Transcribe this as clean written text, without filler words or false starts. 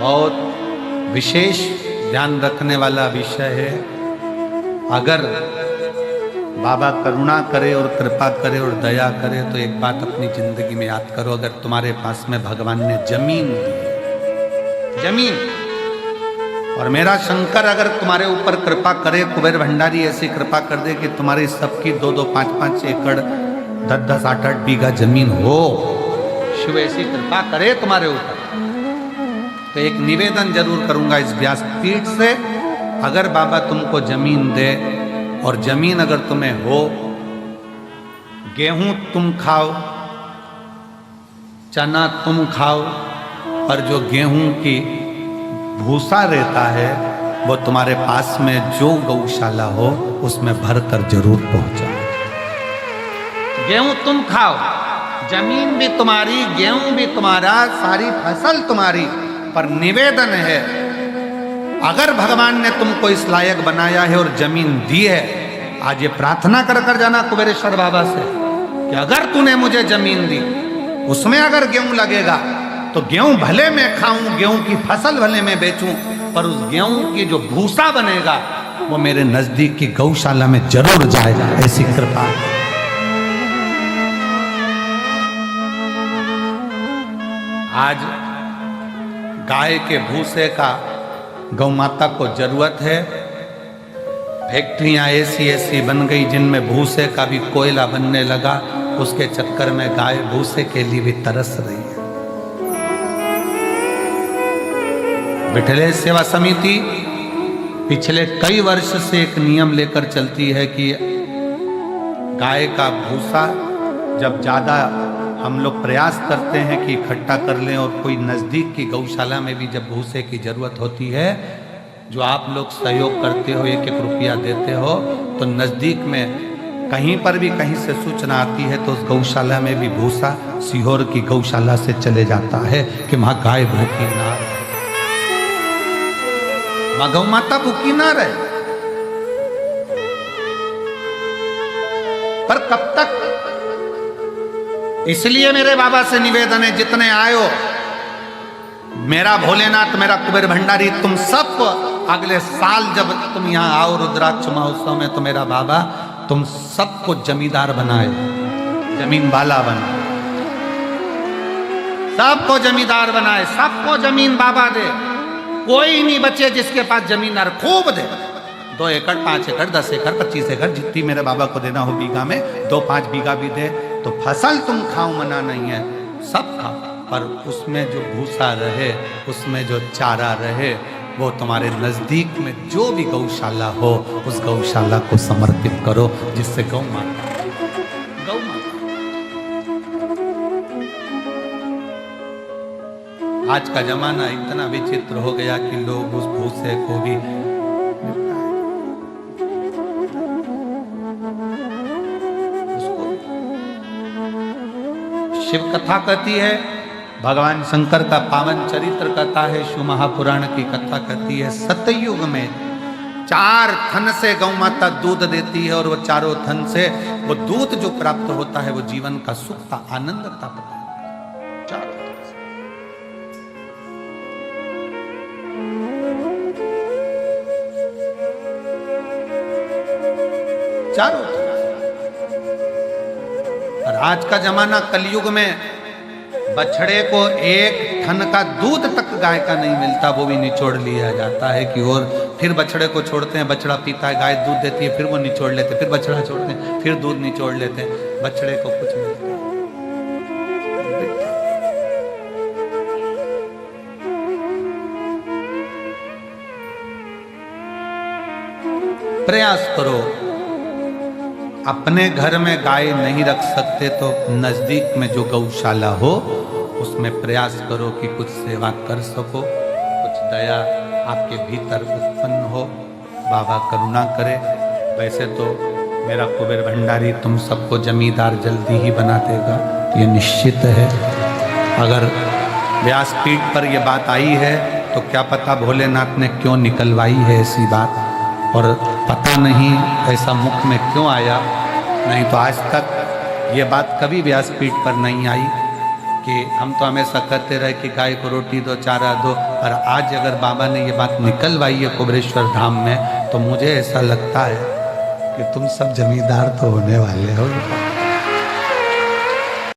बहुत विशेष ध्यान रखने वाला विषय है। अगर बाबा करुणा करे और कृपा करे और दया करे तो एक बात अपनी जिंदगी में याद करो, अगर तुम्हारे पास में भगवान ने जमीन दी, जमीन, और मेरा शंकर अगर तुम्हारे ऊपर कृपा करे, कुबेर भंडारी ऐसी कृपा कर दे कि तुम्हारी सबकी 2-2, 5-5 एकड़, 10-10, 8-8 बीघा जमीन हो, शिव ऐसी कृपा करे तुम्हारे ऊपर, तो एक निवेदन जरूर करूंगा इस व्यासपीठ से, अगर बाबा तुमको जमीन दे और जमीन अगर तुम्हें हो, गेहूं तुम खाओ, चना तुम खाओ, पर जो गेहूं की भूसा रहता है वो तुम्हारे पास में जो गौशाला हो उसमें भरकर जरूर पहुंचाओ। गेहूं तुम खाओ, जमीन भी तुम्हारी, गेहूं भी तुम्हारा, सारी फसल तुम्हारी, पर निवेदन है, अगर भगवान ने तुमको इस लायक बनाया है और जमीन दी है, आज ये प्रार्थना कर कर जाना कुबेरेश्वर बाबा से कि अगर तूने मुझे जमीन दी, उसमें अगर गेहूं लगेगा तो गेहूं भले मैं खाऊं, गेहूं की फसल भले मैं बेचूं, पर उस गेहूं की जो भूसा बनेगा वो मेरे नजदीक की गौशाला में जरूर जाएगा, ऐसी कृपा। आज गाय के भूसे का गौ माता को जरूरत है। फैक्ट्रियां ऐसी ऐसी बन गई जिनमें भूसे का भी कोयला बनने लगा, उसके चक्कर में गाय भूसे के लिए भी तरस रही है। विठलेश सेवा समिति पिछले कई वर्ष से एक नियम लेकर चलती है कि गाय का भूसा जब ज्यादा हम लोग प्रयास करते हैं कि इकट्ठा कर लें, और कोई नज़दीक की गौशाला में भी जब भूसे की ज़रूरत होती है, जो आप लोग सहयोग करते हो, 1-1 रुपया देते हो, तो नज़दीक में कहीं पर भी कहीं से सूचना आती है तो उस गौशाला में भी भूसा सीहोर की गौशाला से चले जाता है कि वहाँ गाय भूखी ना रहे, वहाँ गौ माता भूखी ना रहे। पर कब तक? इसलिए मेरे बाबा से निवेदन है, जितने आयो, मेरा भोलेनाथ, मेरा कुबेर भंडारी, तुम सब अगले साल जब तुम यहाँ आओ रुद्राक्ष महोत्सव में, तो मेरा बाबा तुम सबको जमींदार बनाए, जमीन वाला बनाए, सबको जमींदार बनाए, सबको जमीन बाबा दे, कोई नहीं बचे जिसके पास जमीन ना, खूब दे, 2 एकड़, 5 एकड़, 10 एकड़, 25 एकड़, जितनी मेरे बाबा को देना हो बीघा में, 2-5 बीघा भी दे, तो फसल तुम खाओ, मना नहीं है, सब खाओ, पर उसमें जो भूसा रहे, उसमें जो चारा रहे, वो तुम्हारे नजदीक में जो भी गौशाला हो, उस गौशाला को समर्पित करो, जिससे गौ माता, गौ माता। आज का जमाना इतना विचित्र हो गया कि लोग उस भूसे को भी शिव कथा कहती है, भगवान शंकर का पावन चरित्र कथा है, शिव महापुराण की कथा कहती है, सतयुग में 4 थन से गौ माता दूध देती है, और वो चारों थन से वो दूध जो प्राप्त होता है वो जीवन का सुख का आनंद का प्रदान करता है। चारों थन। और आज का जमाना कलयुग में बछड़े को 1 थन का दूध तक गाय का नहीं मिलता, वो भी निचोड़ लिया जाता है कि, और फिर बछड़े को छोड़ते हैं, बछड़ा पीता है, गाय दूध देती है, फिर वो निचोड़ लेते, फिर बछड़ा छोड़ते हैं, फिर दूध निचोड़ लेते हैं, बछड़े को कुछ मिलता है। प्रयास करो, अपने घर में गाय नहीं रख सकते तो नजदीक में जो गौशाला हो उसमें प्रयास करो कि कुछ सेवा कर सको, कुछ दया आपके भीतर उत्पन्न हो, बाबा करुणा करे। वैसे तो मेरा कुबेर भंडारी तुम सबको जमींदार जल्दी ही बना देगा, ये निश्चित है। अगर व्यासपीठ पर यह बात आई है तो क्या पता भोलेनाथ ने क्यों निकलवाई है ऐसी बात, और पता नहीं ऐसा मुख में क्यों आया, नहीं तो आज तक ये बात कभी व्यासपीठ पर नहीं आई। कि हम तो हमेशा कहते रहे कि गाय को रोटी दो, चारा दो, और आज अगर बाबा ने ये बात निकलवाई है कुबरेश्वर धाम में, तो मुझे ऐसा लगता है कि तुम सब जमींदार तो होने वाले हो।